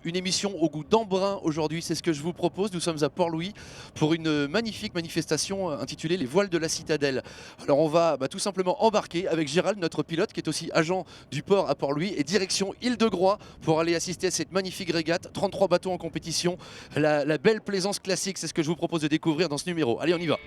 une émission au goût d'embrun aujourd'hui, c'est ce que je vous propose. Nous sommes à Port-Louis pour une magnifique manifestation intitulée Les Voiles de la Citadelle. Alors on va tout simplement embarquer avec Gérald, notre pilote, qui est aussi agent du port à Port-Louis, et direction Île-de-Groix pour aller assister à cette magnifique régate. 33 bateaux en compétition, la belle plaisance classique, c'est ce que je vous propose de découvrir dans ce numéro. Allez, on y va.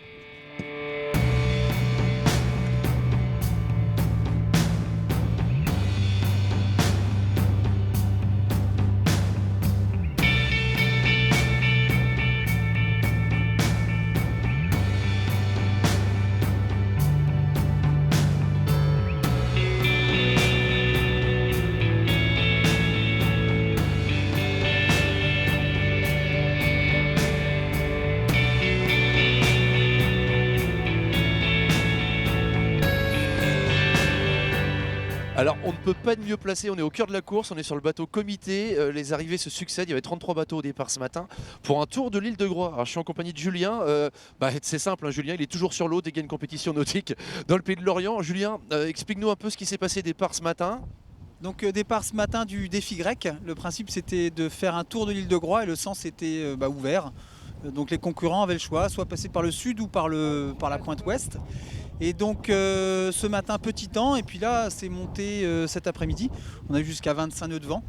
Alors on ne peut pas être mieux placé, on est au cœur de la course, on est sur le bateau comité, les arrivées se succèdent, il y avait 33 bateaux au départ ce matin pour un tour de l'île de Groix. Alors je suis en compagnie de Julien, c'est simple, hein, Julien il est toujours sur l'eau dès qu'il y a une compétition nautique dans le pays de Lorient. Julien, explique-nous un peu ce qui s'est passé départ ce matin. Donc départ ce matin du défi grec, le principe c'était de faire un tour de l'île de Groix et le sens était ouvert. Donc les concurrents avaient le choix, soit passer par le sud ou par la pointe ouest. Et donc ce matin petit temps, et puis là c'est monté cet après-midi, on a eu jusqu'à 25 nœuds de vent.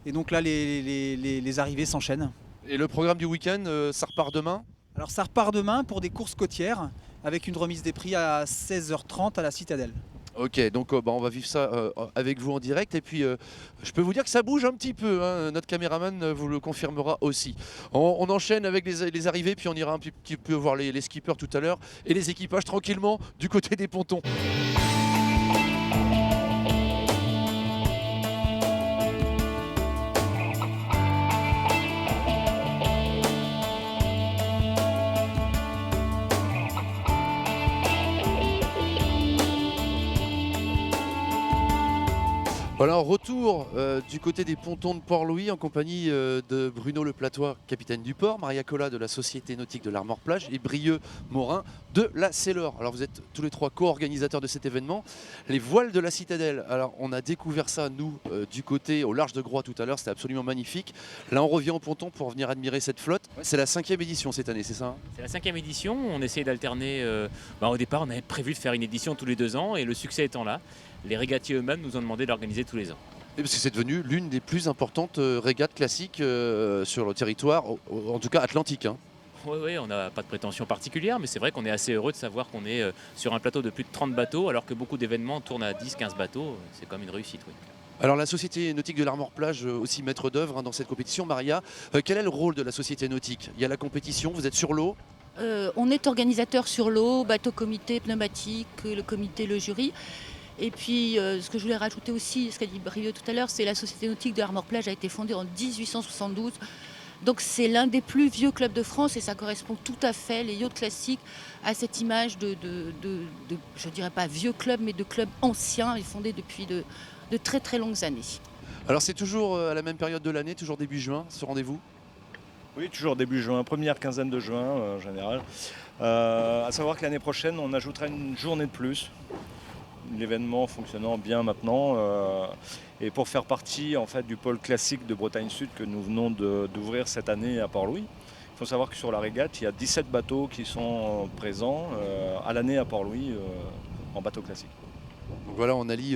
Et donc là les arrivées s'enchaînent. Et le programme du week-end, ça repart demain? Alors ça repart demain pour des courses côtières avec une remise des prix à 16h30 à la Citadelle. Ok, donc on va vivre ça avec vous en direct. Et puis, je peux vous dire que ça bouge un petit peu, hein. Notre caméraman vous le confirmera aussi. On enchaîne avec les arrivées, puis on ira un petit peu voir les skippers tout à l'heure et les équipages tranquillement du côté des pontons. Voilà, retour du côté des pontons de Port-Louis en compagnie de Bruno Le Platois, capitaine du port, Maria Colla de la Société Nautique de l'Armor Plage et Brieux Morin de la Célor. Alors vous êtes tous les trois co-organisateurs de cet événement, les Voiles de la Citadelle. Alors on a découvert ça nous du côté au large de Groix tout à l'heure, c'était absolument magnifique. Là on revient au ponton pour venir admirer cette flotte. C'est la 5e édition cette année, c'est ça, hein? C'est la 5e édition, on essaie d'alterner. Au départ on avait prévu de faire une édition tous les 2 ans et le succès étant là, les régatiers eux-mêmes nous ont demandé d'organiser tous les ans. Et parce que c'est devenu l'une des plus importantes régates classiques sur le territoire, en tout cas atlantique, hein. Oui, on n'a pas de prétention particulière, mais c'est vrai qu'on est assez heureux de savoir qu'on est sur un plateau de plus de 30 bateaux, alors que beaucoup d'événements tournent à 10-15 bateaux, c'est comme une réussite, oui. Alors la Société Nautique de l'Armor Plage, aussi maître d'œuvre dans cette compétition. Maria, quel est le rôle de la Société Nautique? Il y a la compétition, vous êtes sur l'eau? On est organisateur sur l'eau, bateau comité, pneumatique, le comité, le jury. Et puis ce que je voulais rajouter aussi, ce qu'a dit Brieux tout à l'heure, c'est la Société Nautique de l'Armor Plage a été fondée en 1872. Donc c'est l'un des plus vieux clubs de France et ça correspond tout à fait, les yachts classiques, à cette image de je dirais pas vieux club, mais de club ancien et fondé depuis de très très longues années. Alors c'est toujours à la même période de l'année, toujours début juin, ce rendez-vous? Oui, toujours début juin, première quinzaine de juin en général. À savoir que l'année prochaine, on ajoutera une journée de plus. L'événement fonctionnant bien maintenant et pour faire partie en fait du pôle classique de Bretagne Sud que nous venons d'ouvrir cette année à Port-Louis. Il faut savoir que sur la régate, il y a 17 bateaux qui sont présents à l'année à Port-Louis en bateau classique. Donc voilà, on allie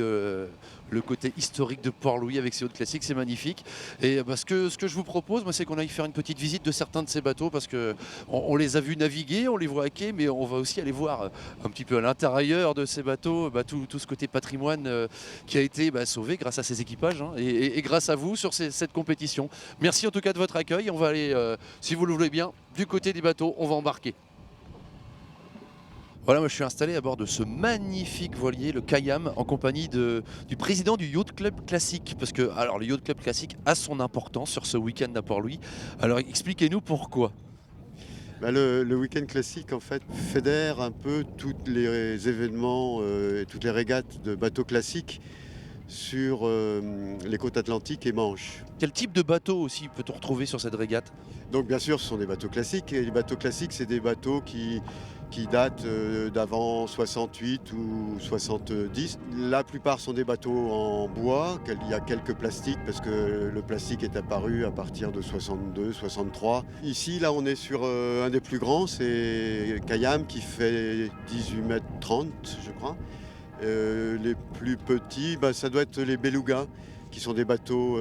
le côté historique de Port-Louis avec ses yachts classiques, c'est magnifique. Et ce que je vous propose, moi, c'est qu'on aille faire une petite visite de certains de ces bateaux parce qu'on les a vus naviguer, on les voit à quai, mais on va aussi aller voir un petit peu à l'intérieur de ces bateaux, tout ce côté patrimoine qui a été sauvé grâce à ces équipages, hein, et grâce à vous sur cette compétition. Merci en tout cas de votre accueil. On va aller, si vous le voulez bien, du côté des bateaux, on va embarquer. Voilà, moi je suis installé à bord de ce magnifique voilier, le Kayam, en compagnie du président du Yacht Club Classique. Parce que alors, le Yacht Club Classique a son importance sur ce week-end à Port-Louis. Alors expliquez-nous pourquoi. Le week-end classique en fait fédère un peu tous les événements et toutes les régates de bateaux classiques sur les côtes atlantiques et Manche. Quel type de bateau aussi peut-on retrouver sur cette régate? Donc bien sûr ce sont des bateaux classiques et les bateaux classiques c'est des bateaux qui qui datent d'avant 68 ou 70. La plupart sont des bateaux en bois, il y a quelques plastiques parce que le plastique est apparu à partir de 62, 63. Ici, là, on est sur un des plus grands, c'est Kayam qui fait 18 mètres 30, je crois. Les plus petits, ça doit être les Beluga, qui sont des bateaux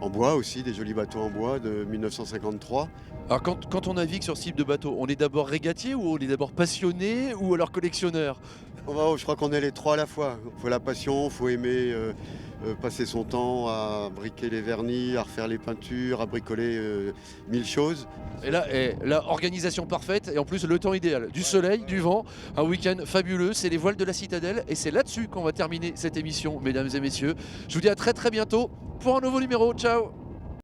en bois aussi, des jolis bateaux en bois de 1953. Alors quand on navigue sur ce type de bateau, on est d'abord régatier ou on est d'abord passionné ou alors collectionneur? Je crois qu'on est les trois à la fois. Il faut la passion, il faut aimer passer son temps à briquer les vernis, à refaire les peintures, à bricoler 1000 choses. Et là, organisation parfaite et en plus le temps idéal. Du soleil, du vent, un week-end fabuleux, c'est les voiles de la Citadelle et c'est là-dessus qu'on va terminer cette émission, mesdames et messieurs. Je vous dis à très très bientôt pour un nouveau numéro. Ciao!